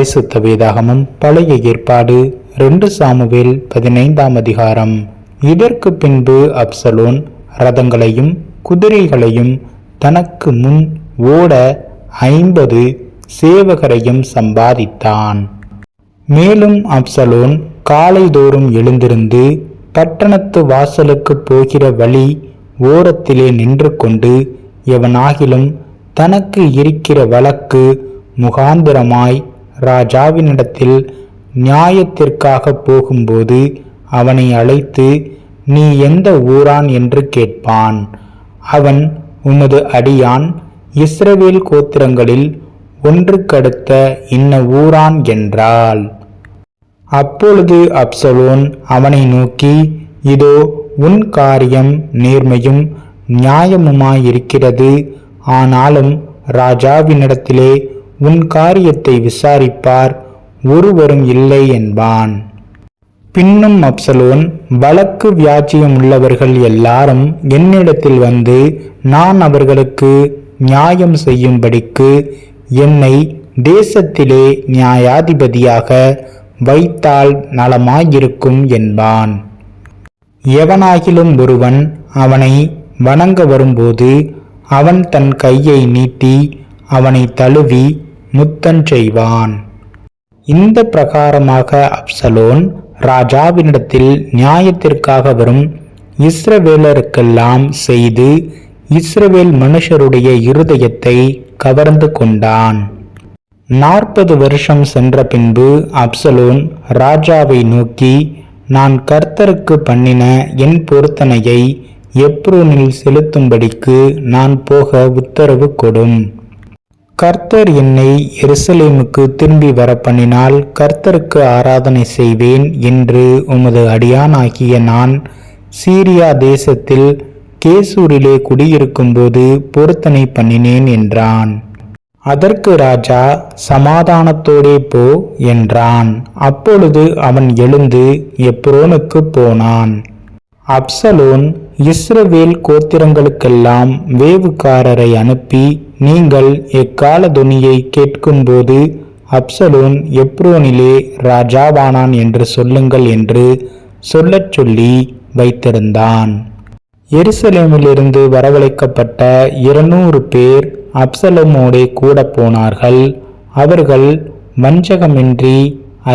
பரிசுத்த வேதாகமம் பழைய ஏற்பாடு 2 சாமுவேல் 15ஆம் அதிகாரம். இதற்கு பின்பு அப்சலோன் ரதங்களையும் குதிரைகளையும் தனக்கு முன் ஓட 50 சேவகரையும் சம்பாதித்தான். மேலும் அப்சலோன் காலைதோறும் எழுந்திருந்து பட்டணத்து வாசலுக்கு போகிற வழி ஓரத்திலே நின்று கொண்டு எவனாகிலும் தனக்கு இருக்கிற வழக்கு முகாந்திரமாய் ராஜாவினிடத்தில் நியாயத்திற்காக போகும்போது அவனை அழைத்து, நீ எந்த ஊரான் என்று கேட்பான். அவன், உமது அடியான் இஸ்ரவேல் கோத்திரங்களில் ஒன்றுக்கடுத்த இன்ன ஊரான் என்றாள். அப்பொழுது அப்சலோன் அவனை நோக்கி, இதோ உன் காரியம் நேர்மையும் நியாயமுமாயிருக்கிறது. ஆனாலும் ராஜாவினிடத்திலே உன் காரியத்தை விசாரிப்பார் ஒருவரும் இல்லை என்பான். பின்னும் அப்சலோன், வழக்கு வியாஜ்யம் உள்ளவர்கள் எல்லாரும் என்னிடத்தில் வந்து நான் அவர்களுக்கு நியாயம் செய்யும்படிக்கு என்னை தேசத்திலே நியாயாதிபதியாக வைத்தால் நலமாயிருக்கும் என்பான். எவனாகிலும் ஒருவன் அவனை வணங்க வரும்போது அவன் தன் கையை நீட்டி அவனை தழுவி முத்தஞ்செய்வான். இந்த பிரகாரமாக அப்சலோன் ராஜாவினிடத்தில் நியாயத்திற்காக வரும் இஸ்ரவேலருக்கெல்லாம் செய்து இஸ்ரவேல் மனுஷருடைய இருதயத்தை கவர்ந்து கொண்டான். 40 வருஷம் சென்ற பின்பு அப்சலோன் ராஜாவை நோக்கி, நான் கர்த்தருக்கு பண்ணின என் பொருத்தனையை எப்ரோனில் செலுத்தும்படிக்கு நான் போக உத்தரவு கொடும். கர்த்தர் என்னை எருசலேமுக்கு திரும்பி வர பண்ணினால் கர்த்தருக்கு ஆராதனை செய்வேன் என்று உமது அடியானாகிய நான் சீரியா தேசத்தில் கேசூரிலே குடியிருக்கும்போது பொருத்தனை பண்ணினேன் என்றான். அதற்கு ராஜா, சமாதானத்தோடே போ என்றான். அப்பொழுது அவன் எழுந்து எப்ரோனுக்கு போனான். அப்சலோன் இஸ்ரவேல் கோத்திரங்களுக்கெல்லாம் வேவுக்காரரை அனுப்பி, நீங்கள் எக்கால தொனியை கேட்கும்போது அப்சலோன் எப்ரோனிலே ராஜாவானான் என்று சொல்லுங்கள் என்று சொல்லச் சொல்லி வைத்திருந்தான். எருசலேமிலிருந்து வரவழைக்கப்பட்ட 200 பேர் அப்சலோமோடே கூட போனார்கள். அவர்கள் வஞ்சகமின்றி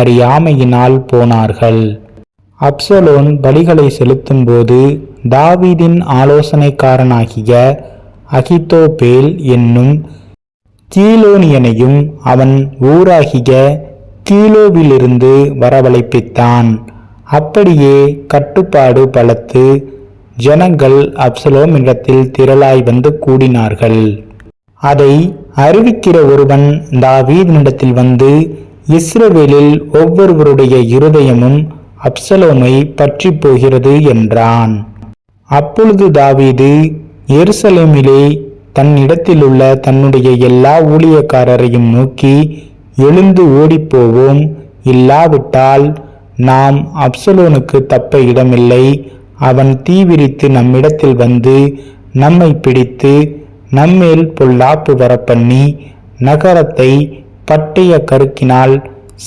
அறியாமையினால் போனார்கள். அப்சலோன் பலிகளை செலுத்தும் போது தாவீதின் ஆலோசனைக்காரனாகிய அகித்தோப்பேல் என்னும் கீலோனியனையும் அவன் ஊராகிய கீலோவிலிருந்து வரவழைப்பித்தான். அப்படியே கட்டுப்பாடு பலத்து ஜனங்கள் அப்சலோமிடத்தில் திரளாய் வந்து கூடினார்கள். அதை அறிவிக்கிற ஒருவன் தாவீதினிடத்தில் வந்து, இஸ்ரவேலில் ஒவ்வொருவருடைய இருதயமும் அப்சலோமை பற்றி போகிறது என்றான். அப்பொழுது தாவீது எருசலேமிலே தன்னிடத்திலுள்ள தன்னுடைய எல்லா ஊழியக்காரரையும் நோக்கி, எழுந்து ஓடிப்போவோம், இல்லாவிட்டால் நாம் அப்சலோனுக்கு தப்ப இடமில்லை. அவன் தீவிரித்து நம்மிடத்தில் வந்து நம்மை பிடித்து நம்மேல் பொல்லாப்பு வரப்பண்ணி நகரத்தை பட்டய கருக்கினால்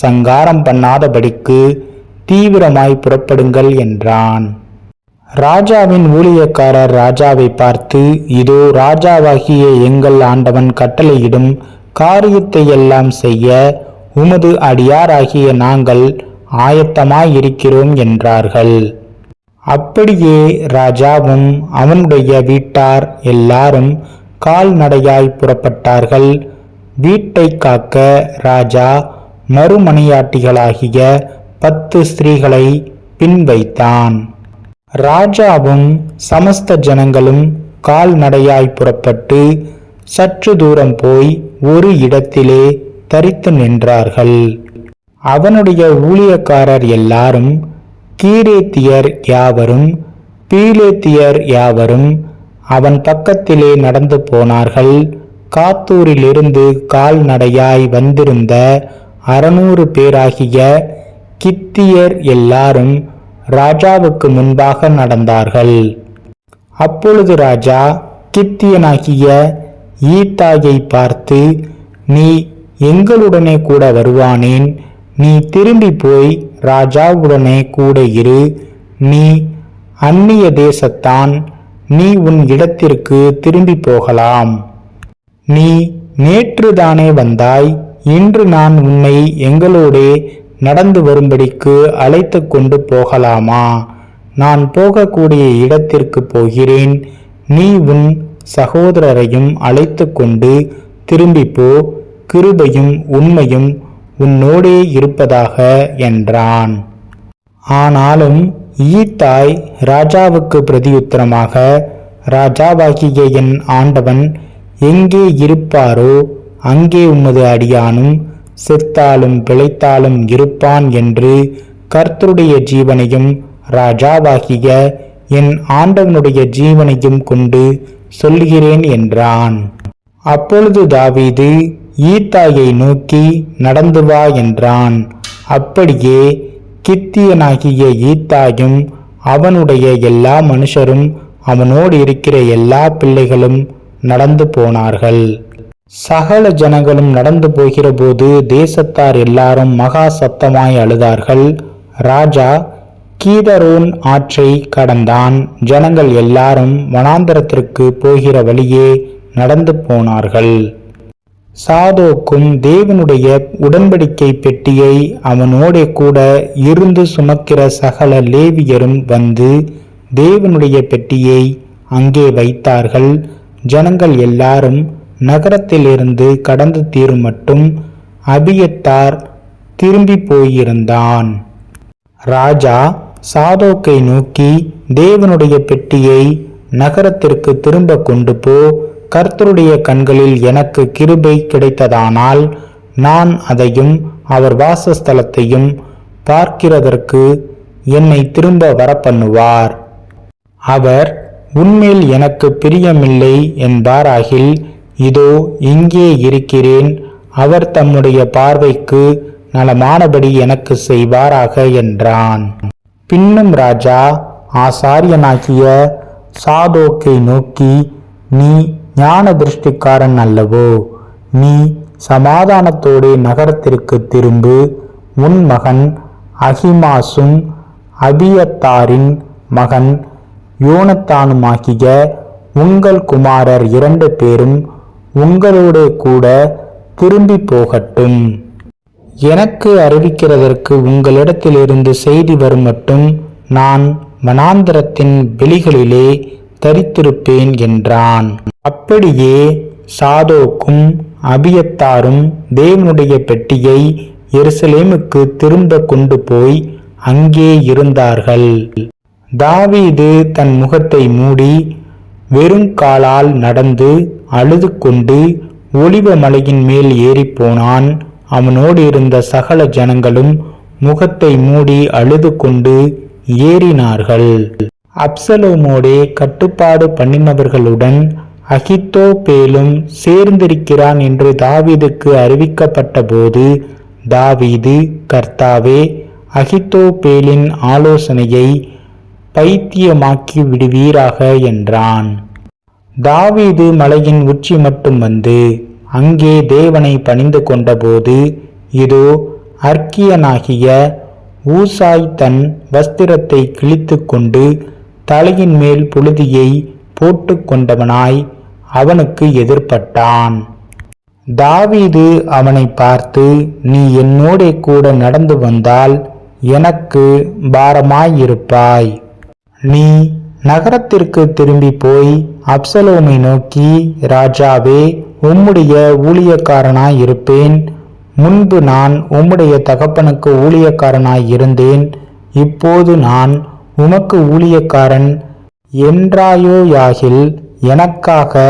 சங்காரம் பண்ணாதபடிக்கு தீவிரமாய் புறப்படுங்கள் என்றான். ராஜாவின் ஊழியக்காரர் ராஜாவை பார்த்து, இதோ ராஜாவாகிய எங்கள் ஆண்டவன் கட்டளையிடும் காரியத்தை எல்லாம் செய்ய உமது அடியாராகிய நாங்கள் ஆயத்தமாயிருக்கிறோம் என்றார்கள். அப்படியே ராஜாவும் அவனுடைய வீட்டார் எல்லாரும் கால்நடையாய் புறப்பட்டார்கள். வீட்டை காக்க ராஜா மறுமனையாட்டிகளாகிய 10 ஸ்திரீகளை பின் வைத்தான். ராஜாவும் சமஸ்த ஜனங்களும் கால்நடையாய் புறப்பட்டு சற்று தூரம் போய் ஒரு இடத்திலே தரித்து நின்றார்கள். அவனுடைய ஊழியக்காரர் எல்லாரும், கீரேத்தியர் யாவரும் பீலேத்தியர் யாவரும் அவன் பக்கத்திலே நடந்து போனார்கள். காத்தூரிலிருந்து கால்நடையாய் வந்திருந்த 600 பேராகிய கித்தியர் எல்லாரும் ராஜாவுக்கு முன்பாக நடந்தார்கள். அப்பொழுது ராஜா கித்தியனாகிய ஈத்தாயை பார்த்து, நீ எங்களுடனே கூட வருவானேன்? நீ திரும்பி போய் ராஜாவுடனே கூட இரு. நீ அந்நிய தேசத்தான், நீ உன் இடத்திற்கு திரும்பி போகலாம். நீ நேற்றுதானே வந்தாய், இன்று நான் உன்னை எங்களோடே நடந்து வரும்படிக்கு அழைத்து கொண்டு போகலாமா? நான் போகக்கூடிய இடத்திற்கு போகிறேன். நீ உன் சகோதரரையும் அழைத்து கொண்டு திரும்பி போ. கிருபையும் உண்மையும் உன்னோடே இருப்பதாக என்றான். ஆனாலும் ஈத்தாய் ராஜாவுக்கு பிரதியுத்தரமாக, ராஜாவாகிய என் ஆண்டவன் எங்கே இருப்பாரோ அங்கே உமது அடியானும் செத்தாலும் பிழைத்தாலும் இருப்பான் என்று கர்த்தருடைய ஜீவனையும் ராஜாவாகிய என் ஆண்டவனுடைய ஜீவனையும் கொண்டு சொல்கிறேன் என்றான். அப்பொழுது தாவீது ஈத்தாயை நோக்கி நடந்து வா என்றான். அப்படியே கித்தியனாகிய ஈத்தாயும் அவனுடைய எல்லா மனுஷரும் அவனோடு இருக்கிற எல்லா பிள்ளைகளும் நடந்து போனார்கள். சகல ஜனங்களும் நடந்து போகிற போது தேசத்தார் எல்லாரும் மகா சத்தமாய் அழுதார்கள். ராஜா கீதரோன் ஆற்றை கடந்தான். ஜனங்கள் எல்லாரும் வனாந்தரத்திற்கு போகிற வழியே நடந்து போனார்கள். சாதோக்கும் தேவனுடைய உடன்படிக்கை பெட்டியை அவனோடே கூட இருந்து சுமக்கிற சகல லேவியரும் வந்து தேவனுடைய பெட்டியை அங்கே வைத்தார்கள். ஜனங்கள் எல்லாரும் நகரத்திலிருந்து கடந்து தீரும் மட்டும் அபியத்தார் திரும்பி போயிருந்தான். ராஜா சாதோக்கை நோக்கி, தேவனுடைய பெட்டியை நகரத்திற்கு திரும்ப கொண்டு போ. கர்த்தருடைய கண்களில் எனக்கு கிருபை கிடைத்ததானால் நான் அதையும் அவர் வாசஸ்தலத்தையும் பார்க்கிறதற்கு என்னை திரும்ப வரப்பண்ணுவார். அவர் உன்மேல் எனக்கு பிரியமில்லை என்பாராகில், இதோ இங்கே இருக்கிறேன். அவர் தம்முடைய பார்வைக்கு நலமானபடி எனக்கு செய்வாராக என்றான். பின்னும் ராஜா ஆசாரியனாகிய சாதோக்கை நோக்கி, நீ ஞான திருஷ்டிக்காரன் அல்லவோ? நீ சமாதானத்தோடு நகரத்திற்கு திரும்பு. உன் மகன் அகிமாசும் அபியத்தாரின் மகன் யோனத்தானுமாகிய உங்கள் குமாரர் 2 பேரும் உங்களோட கூட திரும்பி போகட்டும். எனக்கு அறிவிக்கிறதற்கு உங்களிடத்திலிருந்து செய்தி வரும் மட்டும் நான் வனாந்தரத்தின் வெளிகளிலே தரித்திருப்பேன் என்றான். அப்படியே சாதோக்கும் அபியத்தாரும் தேவனுடைய பெட்டியை எருசலேமுக்கு திரும்ப கொண்டு போய் அங்கே இருந்தார்கள். தாவீது தன் முகத்தை மூடி வெறுங்காலால் நடந்து அழுது கொண்டு ஒலிவ மலையின் மேல் ஏறி போனான். அவனோடு இருந்த சகல ஜனங்களும் முகத்தை மூடி அழுது கொண்டு ஏறினார்கள். அப்சலோமோடே கட்டுப்பாடு பண்ணினவர்களுடன் அகித்தோப்பேலும் சேர்ந்திருக்கிறான் என்று தாவீதுக்கு அறிவிக்கப்பட்ட போது தாவீது, கர்த்தாவே, அகித்தோப்பேலின் ஆலோசனையை பைத்தியமாக்கி விடுவீராக என்றான். தாவீது மலையின் உச்சி மட்டும் வந்து அங்கே தேவனை பணிந்து கொண்டபோது, இதோ அர்க்கியனாகிய ஊசாய் தன் வஸ்திரத்தை கிழித்து கொண்டு தலையின் மேல் புழுதியை போட்டு கொண்டவனாய் அவனுக்கு எதிர்பட்டான். தாவீது அவனை பார்த்து, நீ என்னோடே கூட நடந்து வந்தால் எனக்கு பாரமாயிருப்பாய். நீ நகரத்திற்கு திரும்பி போய் அப்சலோமை நோக்கி, ராஜாவே, உம்முடைய ஊழியக்காரனாய் இருப்பேன். முன்பு நான் உம்முடைய தகப்பனுக்கு ஊழியக்காரனாய் இருந்தேன். இப்போது நான் உமக்கு ஊழியக்காரன் என்றாயோயாகில் எனக்காக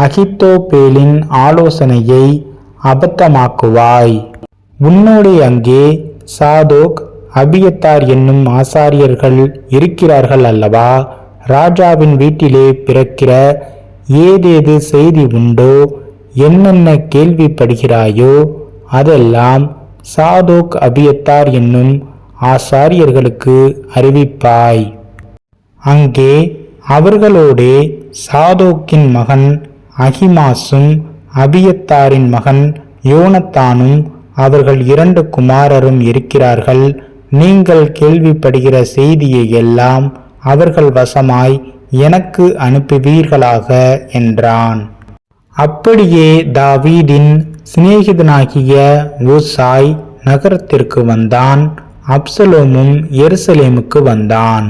அகித்தோப்பேலின் ஆலோசனையை அபத்தமாக்குவாய். உன்னோடே அங்கே சாதோக் அபியத்தார் என்னும் ஆசாரியர்கள் இருக்கிறார்கள் அல்லவா? ராஜாவின் வீட்டிலே பிறக்கிற ஏதேது செய்தி உண்டோ, என்னென்ன கேள்விப்படுகிறாயோ அதெல்லாம் சாதோக் அபியத்தார் என்னும் ஆசாரியர்களுக்கு அறிவிப்பாய். அங்கே அவர்களோடே சாதோக்கின் மகன் அகிமாசும் அபியத்தாரின் மகன் யோனத்தானும் அவர்கள் 2 குமாரரும் இருக்கிறார்கள். நீங்கள் கேள்விப்படுகிற செய்தியை எல்லாம் அவர்கள் வசமாய் எனக்கு அனுப்புவீர்களாக என்றான். அப்படியே தாவீதின் சிநேகிதனாகிய ஊசாய் நகரத்திற்கு வந்தான். அப்சலோமும் எருசலேமுக்கு வந்தான்.